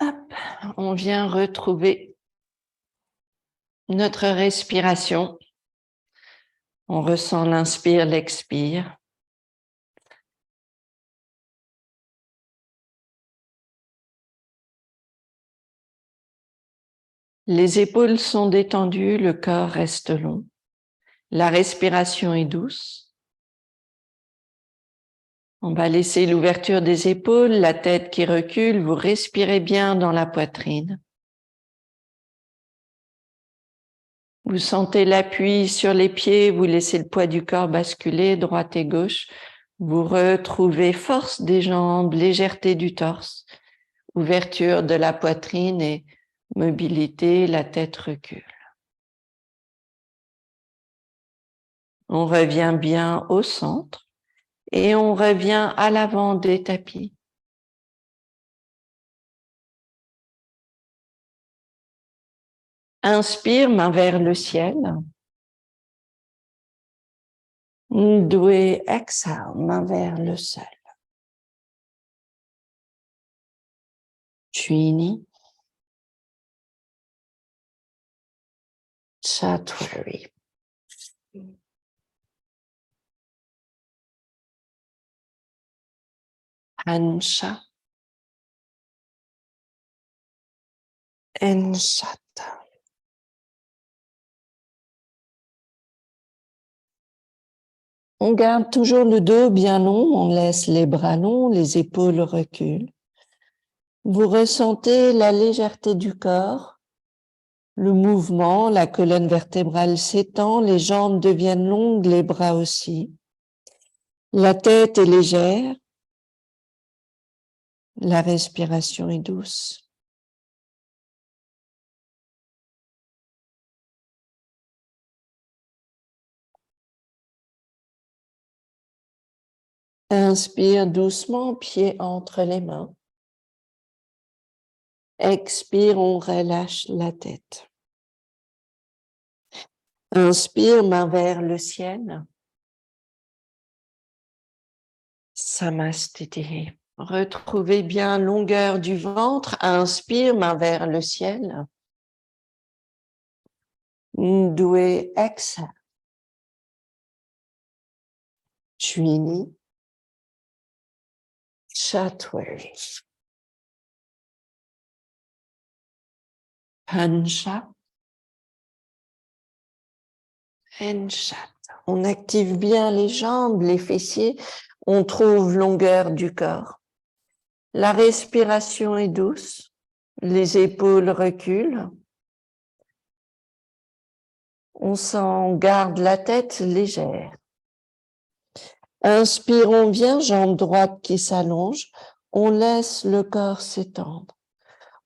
Hop, on vient retrouver notre respiration. On ressent l'inspire, l'expire. Les épaules sont détendues, le corps reste long. La respiration est douce. On va laisser l'ouverture des épaules, la tête qui recule. Vous respirez bien dans la poitrine. Vous sentez l'appui sur les pieds, vous laissez le poids du corps basculer, droite et gauche. Vous retrouvez force des jambes, légèreté du torse, ouverture de la poitrine et mobilité, la tête recule. On revient bien au centre et on revient à l'avant des tapis. Inspire, main vers le ciel. Doué, exhale, main vers le sol. Chini. Chatwari. Hansha. Enshata. On garde toujours le dos bien long, on laisse les bras longs, les épaules reculent. Vous ressentez la légèreté du corps, le mouvement, la colonne vertébrale s'étend, les jambes deviennent longues, les bras aussi. La tête est légère, la respiration est douce. Inspire doucement, pied entre les mains. Expire, on relâche la tête. Inspire, main vers le ciel. Samastiti. Retrouvez bien longueur du ventre. Inspire, main vers le ciel. Doué, exhale. Chini. Chatwari. Hansha. Enshat. On active bien les jambes, les fessiers. On trouve longueur du corps. La respiration est douce. Les épaules reculent. On garde la tête légère. Inspirons bien, jambe droite qui s'allonge. On laisse le corps s'étendre.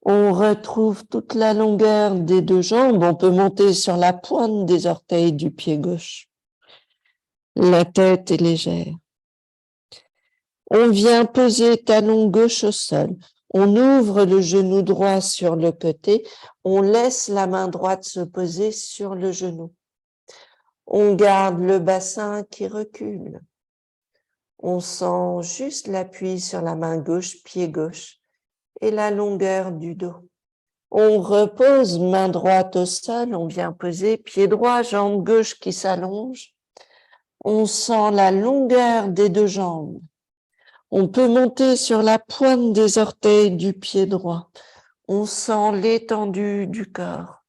On retrouve toute la longueur des deux jambes. On peut monter sur la pointe des orteils du pied gauche. La tête est légère. On vient poser talon gauche au sol. On ouvre le genou droit sur le côté. On laisse la main droite se poser sur le genou. On garde le bassin qui recule. On sent juste l'appui sur la main gauche, pied gauche, et la longueur du dos. On repose main droite au sol, on vient poser pied droit, jambe gauche qui s'allonge. On sent la longueur des deux jambes. On peut monter sur la pointe des orteils du pied droit. On sent l'étendue du corps.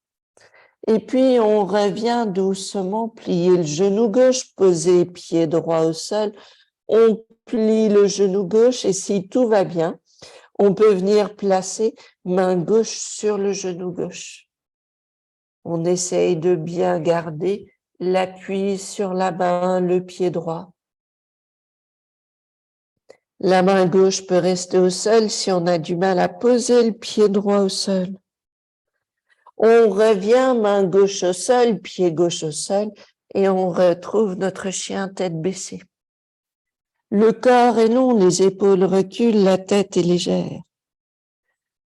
Et puis on revient doucement, plier le genou gauche, poser pied droit au sol. On plie le genou gauche et si tout va bien, on peut venir placer main gauche sur le genou gauche. On essaye de bien garder l'appui sur la main, le pied droit. La main gauche peut rester au sol si on a du mal à poser le pied droit au sol. On revient main gauche au sol, pied gauche au sol et on retrouve notre chien tête baissée. Le corps est long, les épaules reculent, la tête est légère.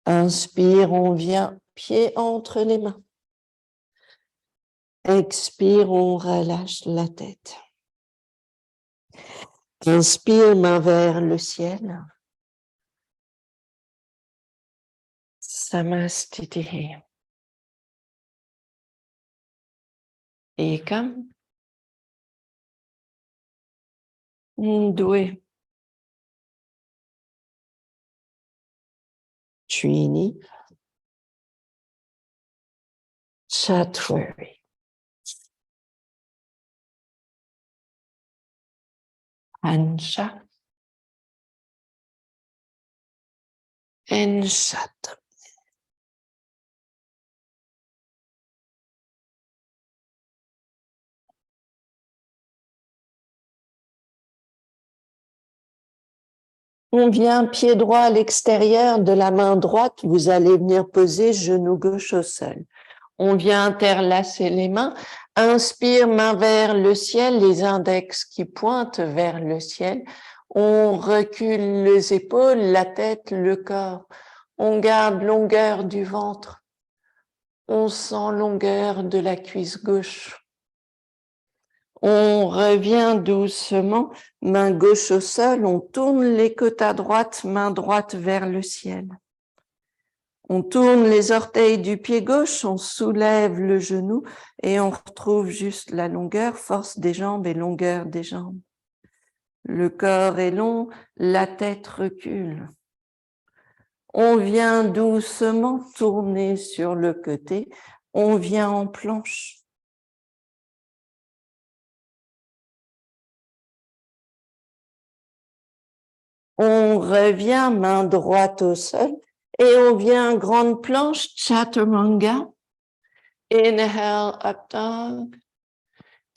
Inspire, on vient pied entre les mains. Expire, on relâche la tête. Inspire, main vers le ciel. Samastitihi. Ekam. Due. Trini. Chatwari. Ansha. Enshat. On vient pied droit à l'extérieur de la main droite. Vous allez venir poser genou gauche au sol. On vient interlacer les mains. Inspire, main vers le ciel, les index qui pointent vers le ciel. On recule les épaules, la tête, le corps. On garde longueur du ventre. On sent longueur de la cuisse gauche. On revient doucement, main gauche au sol, on tourne les côtes à droite, main droite vers le ciel. On tourne les orteils du pied gauche, on soulève le genou et on retrouve juste la longueur, force des jambes et longueur des jambes. Le corps est long, la tête recule. On vient doucement tourner sur le côté, on vient en planche. On revient main droite au sol et on vient grande planche, chaturanga. Inhale, up dog.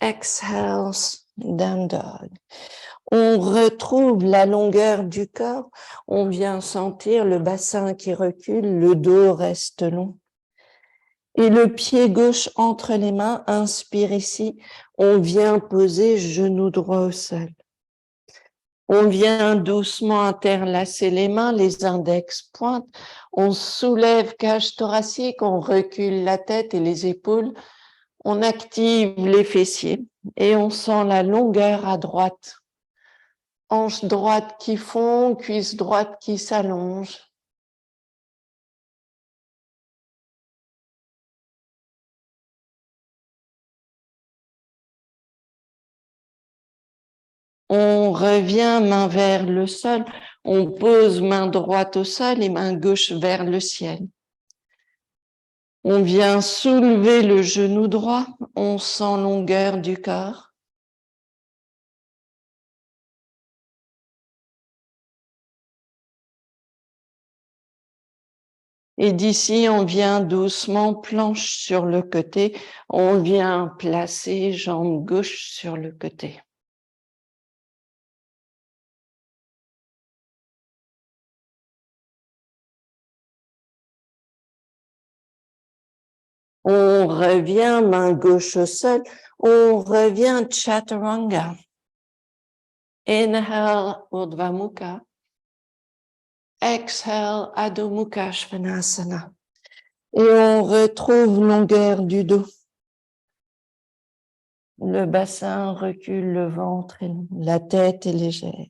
Exhale, down dog. On retrouve la longueur du corps. On vient sentir le bassin qui recule, le dos reste long. Et le pied gauche entre les mains, inspire ici. On vient poser genou droit au sol. On vient doucement interlacer les mains, les index pointent. On soulève cage thoracique, on recule la tête et les épaules. On active les fessiers et on sent la longueur à droite. Hanche droite qui fond, cuisse droite qui s'allonge. On revient main vers le sol. On pose main droite au sol et main gauche vers le ciel. On vient soulever le genou droit. On sent longueur du corps. Et d'ici, on vient doucement planche sur le côté. On vient placer jambe gauche sur le côté. On revient main gauche au sol. On revient chaturanga. Inhale, Urdhva Mukha. Exhale, Adho Mukha Svanasana. Et on retrouve longueur du dos. Le bassin recule, le ventre, la tête est légère.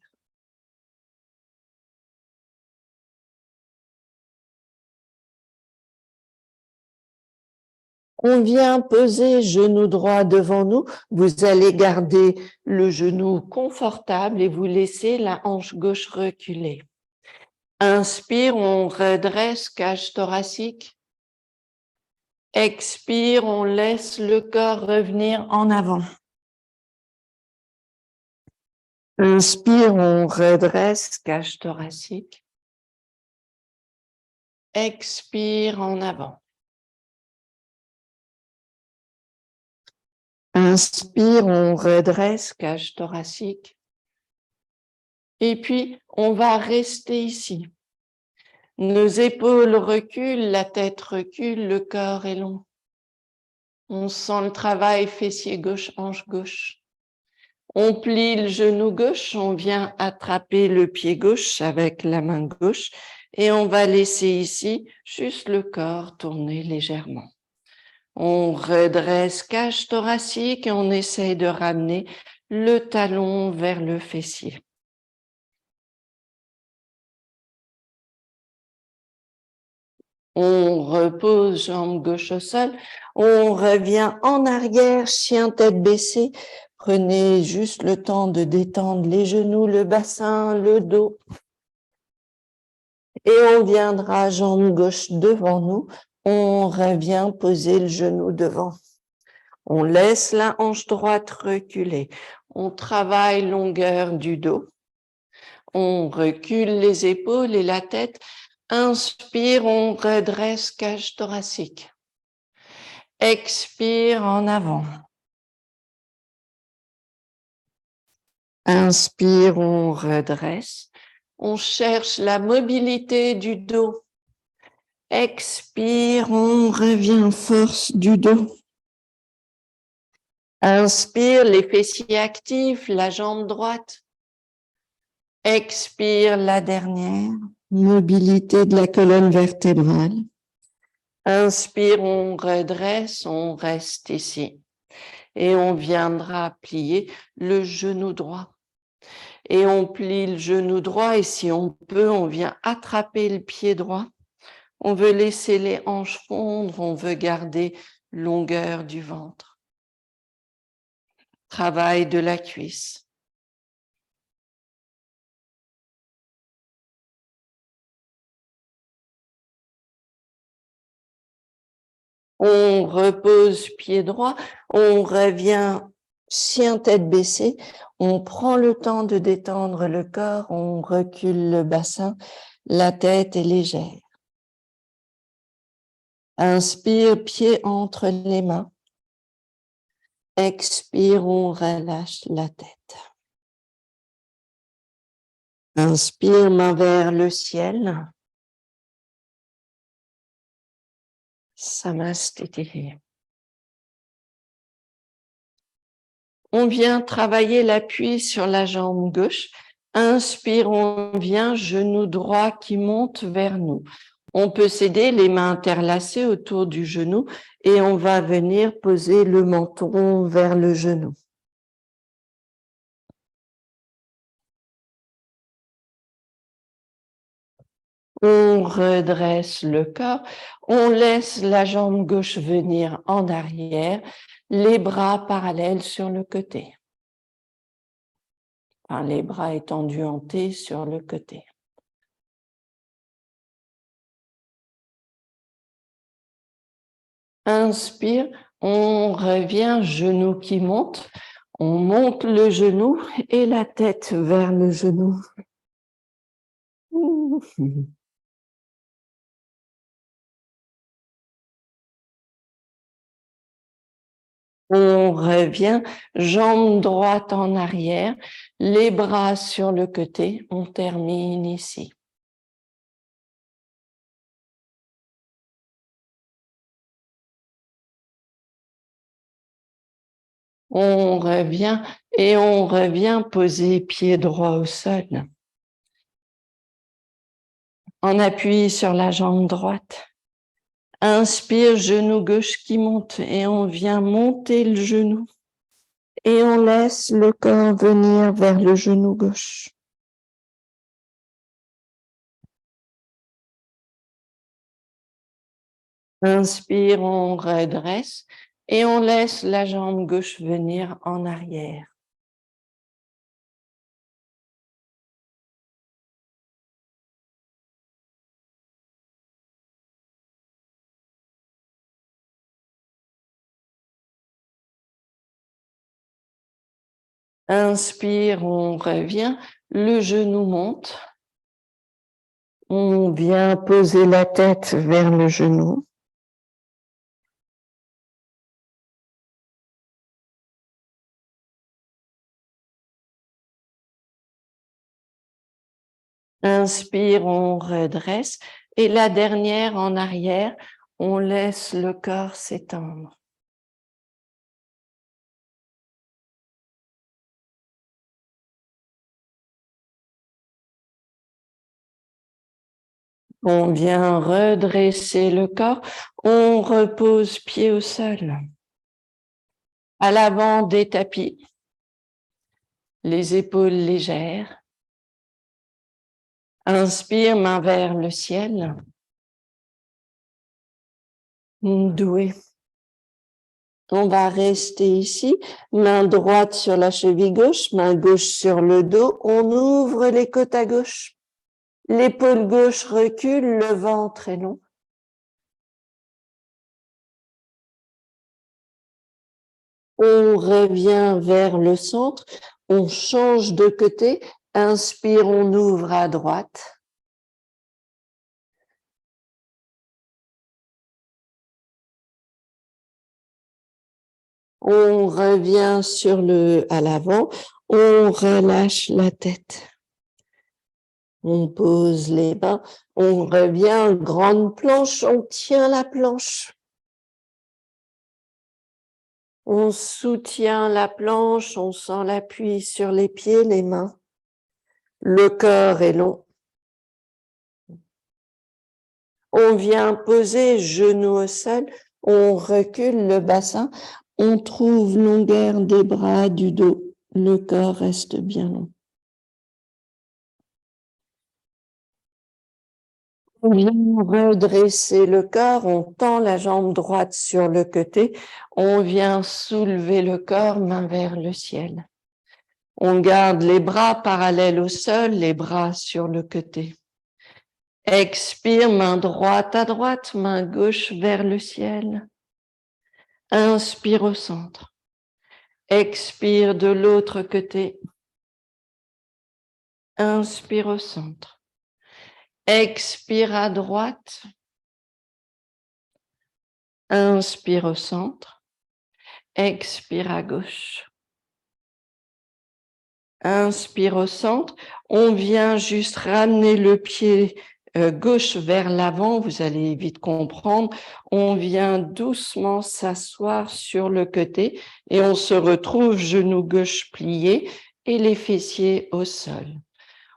On vient poser genou droit devant nous. Vous allez garder le genou confortable et vous laissez la hanche gauche reculer. Inspire, on redresse cage thoracique. Expire, on laisse le corps revenir en avant. Inspire, on redresse cage thoracique. Expire en avant. Inspire, on redresse cage thoracique. Et puis, on va rester ici. Nos épaules reculent, la tête recule, le corps est long. On sent le travail fessier gauche, hanche gauche. On plie le genou gauche, on vient attraper le pied gauche avec la main gauche et on va laisser ici juste le corps tourner légèrement. On redresse cage thoracique et on essaye de ramener le talon vers le fessier. On repose jambe gauche au sol. On revient en arrière, chien tête baissée. Prenez juste le temps de détendre les genoux, le bassin, le dos. Et on viendra jambe gauche devant nous. On revient poser le genou devant. On laisse la hanche droite reculer. On travaille longueur du dos. On recule les épaules et la tête. Inspire, on redresse cage thoracique. Expire en avant. Inspire, on redresse. On cherche la mobilité du dos. Expire, on revient force du dos. Inspire, les fessiers actifs, la jambe droite. Expire, la dernière. Mobilité de la colonne vertébrale. Inspire, on redresse, on reste ici. Et on viendra plier le genou droit. Et on plie le genou droit et si on peut, on vient attraper le pied droit. On veut laisser les hanches fondre, on veut garder longueur du ventre. Travail de la cuisse. On repose pied droit, on revient chien tête baissée, on prend le temps de détendre le corps, on recule le bassin, la tête est légère. Inspire, pied entre les mains. Expire, on relâche la tête. Inspire, main vers le ciel. Samastiti. On vient travailler l'appui sur la jambe gauche. Inspire, on vient, genou droit qui monte vers nous. On peut s'aider, les mains interlacées autour du genou et on va venir poser le menton vers le genou. On redresse le corps, on laisse la jambe gauche venir en arrière, les bras parallèles sur le côté. Enfin, les bras étendus en T sur le côté. Inspire, on revient, genou qui monte. On monte le genou et la tête vers le genou. On revient, jambe droite en arrière, les bras sur le côté. On termine ici. On revient et on revient poser pied droit au sol. On appuie sur la jambe droite. Inspire, genou gauche qui monte et on vient monter le genou. Et on laisse le corps venir vers le genou gauche. Inspire, on redresse et on laisse la jambe gauche venir en arrière. Inspire, on revient, le genou monte. On vient poser la tête vers le genou. Inspire, on redresse. Et la dernière en arrière, on laisse le corps s'étendre. On vient redresser le corps. On repose pied au sol. À l'avant des tapis. Les épaules légères. Inspire, main vers le ciel. Doué. On va rester ici, main droite sur la cheville gauche, main gauche sur le dos. On ouvre les côtes à gauche. L'épaule gauche recule, le ventre est long. On revient vers le centre, on change de côté. Inspire, on ouvre à droite. On revient à l'avant, on relâche la tête. On pose les mains, on revient, grande planche, on tient la planche. On soutient la planche, on sent l'appui sur les pieds, les mains. Le corps est long. On vient poser genoux au sol, on recule le bassin, on trouve longueur des bras, du dos. Le corps reste bien long. On vient redresser le corps, on tend la jambe droite sur le côté, on vient soulever le corps, main vers le ciel. On garde les bras parallèles au sol, les bras sur le côté. Expire, main droite à droite, main gauche vers le ciel. Inspire au centre. Expire de l'autre côté. Inspire au centre. Expire à droite. Inspire au centre. Expire à gauche. Inspire au centre. On vient juste ramener le pied gauche vers l'avant. Vous allez vite comprendre. On vient doucement s'asseoir sur le côté et on se retrouve genou gauche plié et les fessiers au sol.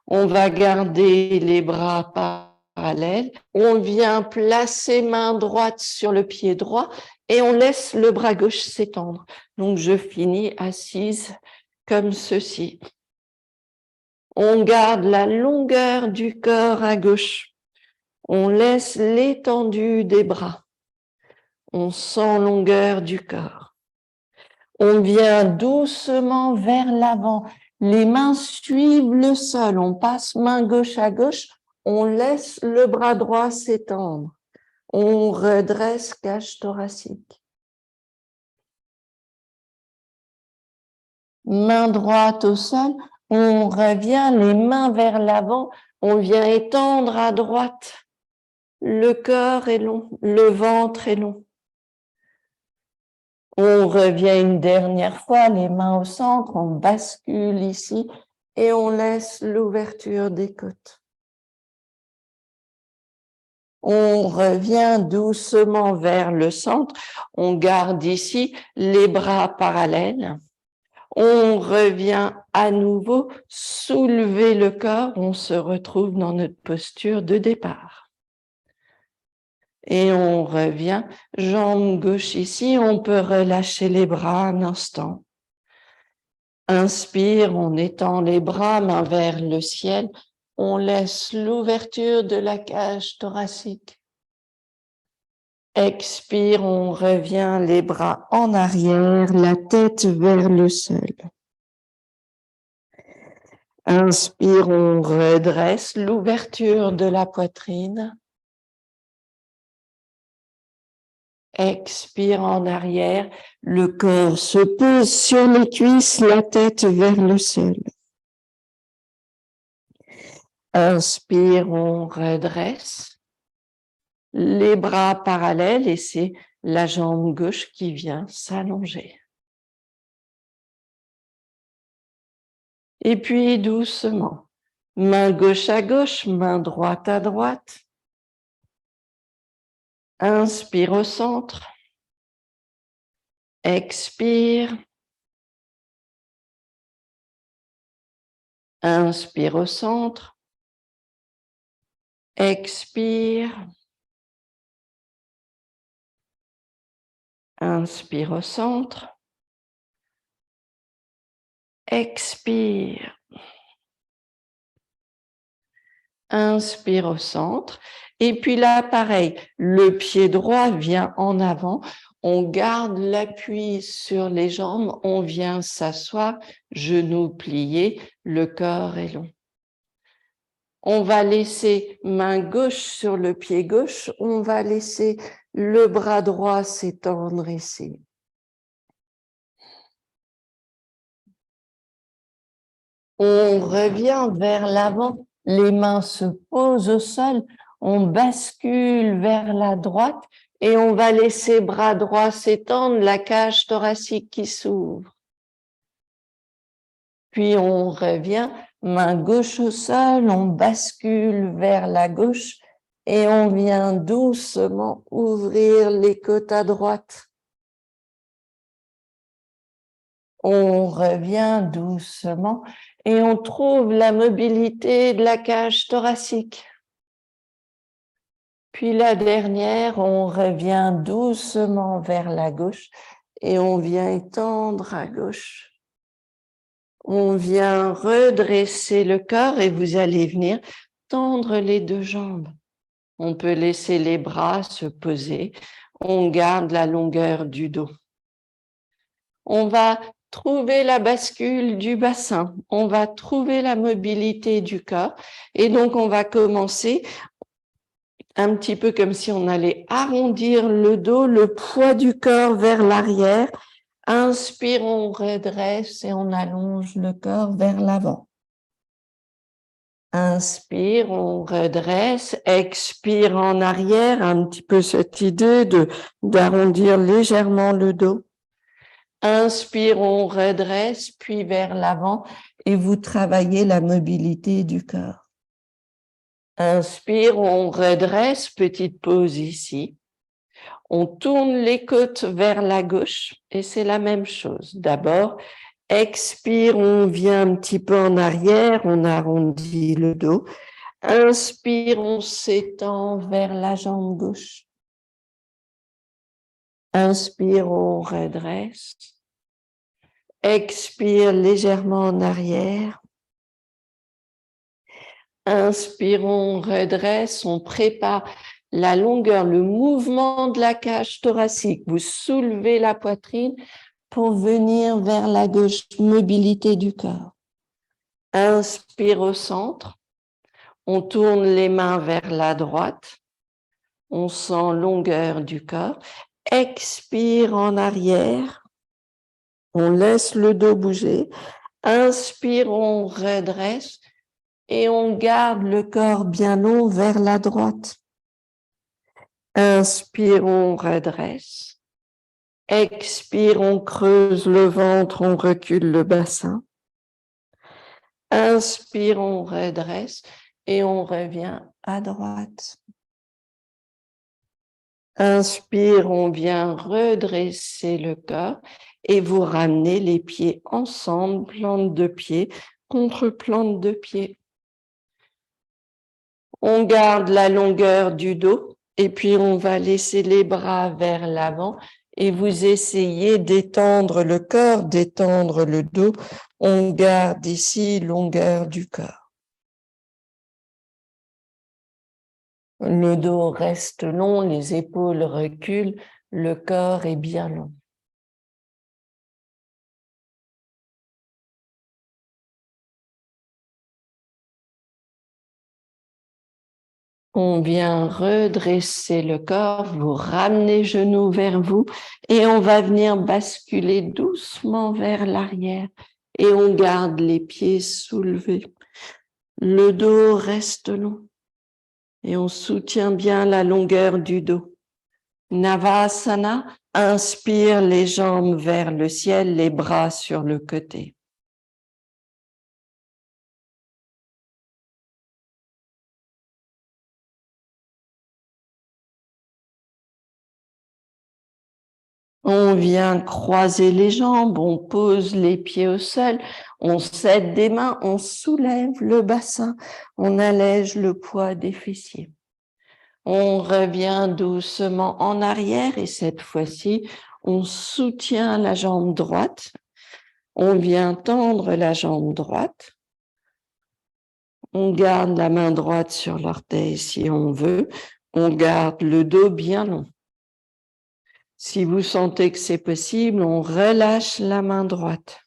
On va garder les bras parallèles. On vient placer main droite sur le pied droit et on laisse le bras gauche s'étendre. Donc, je finis assise comme ceci. On garde la longueur du corps à gauche. On laisse l'étendue des bras. On sent longueur du corps. On vient doucement vers l'avant. Les mains suivent le sol. On passe main gauche à gauche. On laisse le bras droit s'étendre. On redresse cage thoracique. Main droite au sol. On revient les mains vers l'avant. On vient étendre à droite. Le corps est long. Le ventre est long. On revient une dernière fois, les mains au centre, on bascule ici et on laisse l'ouverture des côtes. On revient doucement vers le centre, on garde ici les bras parallèles. On revient à nouveau, soulever le corps, on se retrouve dans notre posture de départ. Et on revient, jambe gauche ici, on peut relâcher les bras un instant. Inspire, on étend les bras, main vers le ciel. On laisse l'ouverture de la cage thoracique. Expire, on revient les bras en arrière, la tête vers le sol. Inspire, on redresse l'ouverture de la poitrine. Expire en arrière, le corps se pose sur les cuisses, la tête vers le sol. Inspire, on redresse. Les bras parallèles et c'est la jambe gauche qui vient s'allonger. Et puis doucement, main gauche à gauche, main droite à droite. Inspire au centre. Expire. Inspire au centre. Expire. Inspire au centre. Expire. Inspire au centre. Et puis là, pareil, le pied droit vient en avant. On garde l'appui sur les jambes. On vient s'asseoir, genoux pliés, le corps est long. On va laisser main gauche sur le pied gauche. On va laisser le bras droit s'étendre ici. On revient vers l'avant, les mains se posent au sol, on bascule vers la droite et on va laisser bras droit s'étendre, la cage thoracique qui s'ouvre. Puis on revient, main gauche au sol, on bascule vers la gauche et on vient doucement ouvrir les côtes à droite. On revient doucement et on trouve la mobilité de la cage thoracique. Puis la dernière, on revient doucement vers la gauche et on vient étendre à gauche. On vient redresser le corps et vous allez venir tendre les deux jambes. On peut laisser les bras se poser. On garde la longueur du dos. On va trouver la bascule du bassin. On va trouver la mobilité du corps. Et donc, on va commencer un petit peu comme si on allait arrondir le dos, le poids du corps vers l'arrière. Inspire, on redresse et on allonge le corps vers l'avant. Inspire, on redresse, expire en arrière, un petit peu cette idée d'arrondir légèrement le dos. Inspire, on redresse, puis vers l'avant et vous travaillez la mobilité du corps. Inspire, on redresse, petite pause ici. On tourne les côtes vers la gauche et c'est la même chose. D'abord, expire, on vient un petit peu en arrière, on arrondit le dos. Inspire, on s'étend vers la jambe gauche. Inspire, on redresse. Expire légèrement en arrière. Inspire, on redresse, on prépare la longueur, le mouvement de la cage thoracique. Vous soulevez la poitrine pour venir vers la gauche, mobilité du corps. Inspire au centre. On tourne les mains vers la droite. On sent longueur du corps. Expire en arrière. On laisse le dos bouger. Inspire, on redresse et on garde le corps bien long vers la droite. Inspire, on redresse. Expire, on creuse le ventre, on recule le bassin. Inspire, on redresse et on revient à droite. Inspire, on vient redresser le corps et vous ramenez les pieds ensemble, plante de pied contre plante de pied. On garde la longueur du dos et puis on va laisser les bras vers l'avant et vous essayez d'étendre le corps, d'étendre le dos. On garde ici longueur du corps. Le dos reste long, les épaules reculent, le corps est bien long. On vient redresser le corps, vous ramenez genoux vers vous et on va venir basculer doucement vers l'arrière et on garde les pieds soulevés. Le dos reste long et on soutient bien la longueur du dos. Navasana, inspire les jambes vers le ciel, les bras sur le côté. On vient croiser les jambes, on pose les pieds au sol, on s'aide des mains, on soulève le bassin, on allège le poids des fessiers. On revient doucement en arrière et cette fois-ci, on soutient la jambe droite. On vient tendre la jambe droite. On garde la main droite sur l'orteil si on veut. On garde le dos bien long. Si vous sentez que c'est possible, on relâche la main droite.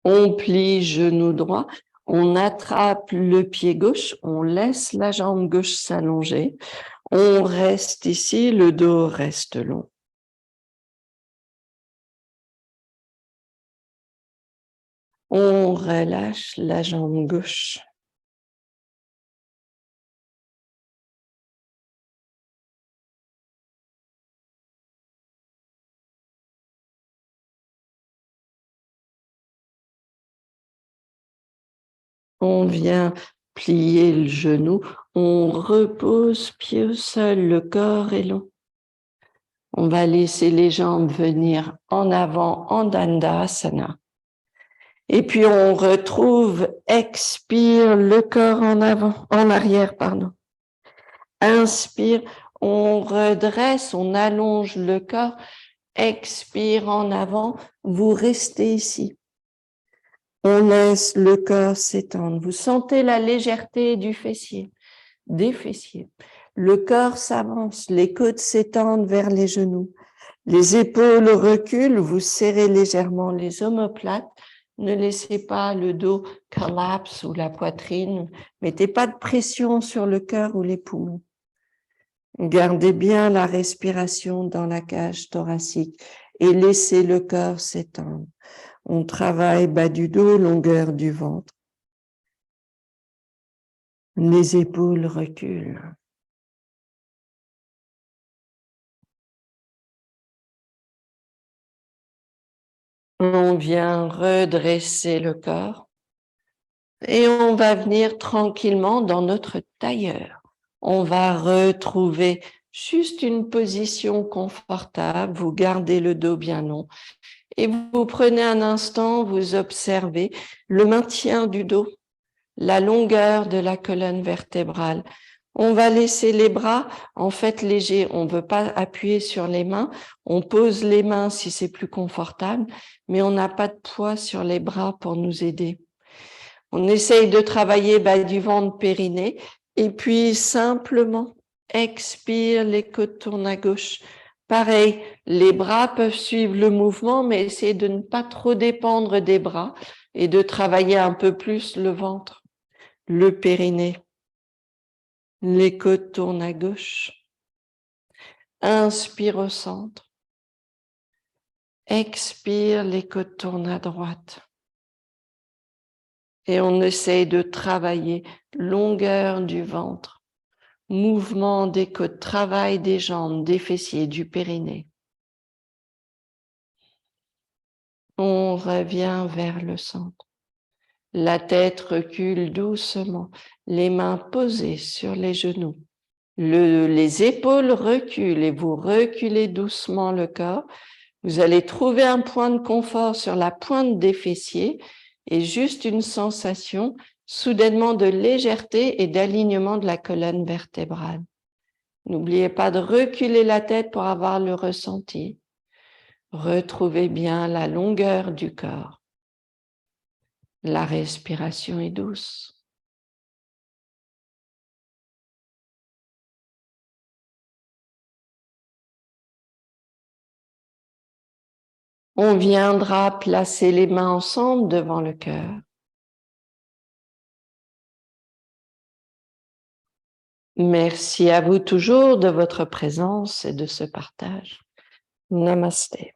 On plie genou droit, on attrape le pied gauche, on laisse la jambe gauche s'allonger. On reste ici, le dos reste long. On relâche la jambe gauche. On vient plier le genou, on repose pied au sol, le corps est long. On va laisser les jambes venir en avant en Dandasana. Et puis on retrouve, expire le corps en avant, en arrière, pardon. Inspire, on redresse, on allonge le corps. Expire en avant, vous restez ici. On laisse le corps s'étendre. Vous sentez la légèreté du fessier, des fessiers. Le corps s'avance, les côtes s'étendent vers les genoux. Les épaules reculent, vous serrez légèrement les omoplates. Ne laissez pas le dos collapse ou la poitrine. Mettez pas de pression sur le cœur ou les poumons. Gardez bien la respiration dans la cage thoracique et laissez le corps s'étendre. On travaille bas du dos, longueur du ventre. Les épaules reculent. On vient redresser le corps et on va venir tranquillement dans notre tailleur. On va retrouver juste une position confortable. Vous gardez le dos bien long et vous prenez un instant, vous observez le maintien du dos, la longueur de la colonne vertébrale. On va laisser les bras en fait légers. On ne veut pas appuyer sur les mains. On pose les mains si c'est plus confortable, mais on n'a pas de poids sur les bras pour nous aider. On essaye de travailler bas du ventre, périnée, et puis simplement expire, les côtes tournent à gauche. Pareil, les bras peuvent suivre le mouvement, mais essayez de ne pas trop dépendre des bras et de travailler un peu plus le ventre, le périnée. Les côtes tournent à gauche. Inspire au centre. Expire, les côtes tournent à droite. Et on essaye de travailler longueur du ventre, mouvement des côtes, travail des jambes, des fessiers, du périnée. On revient vers le centre. La tête recule doucement, les mains posées sur les genoux. Les épaules reculent et vous reculez doucement le corps. Vous allez trouver un point de confort sur la pointe des fessiers et juste une sensation soudainement de légèreté et d'alignement de la colonne vertébrale. N'oubliez pas de reculer la tête pour avoir le ressenti. Retrouvez bien la longueur du corps. La respiration est douce. On viendra placer les mains ensemble devant le cœur. Merci à vous toujours de votre présence et de ce partage. Namasté.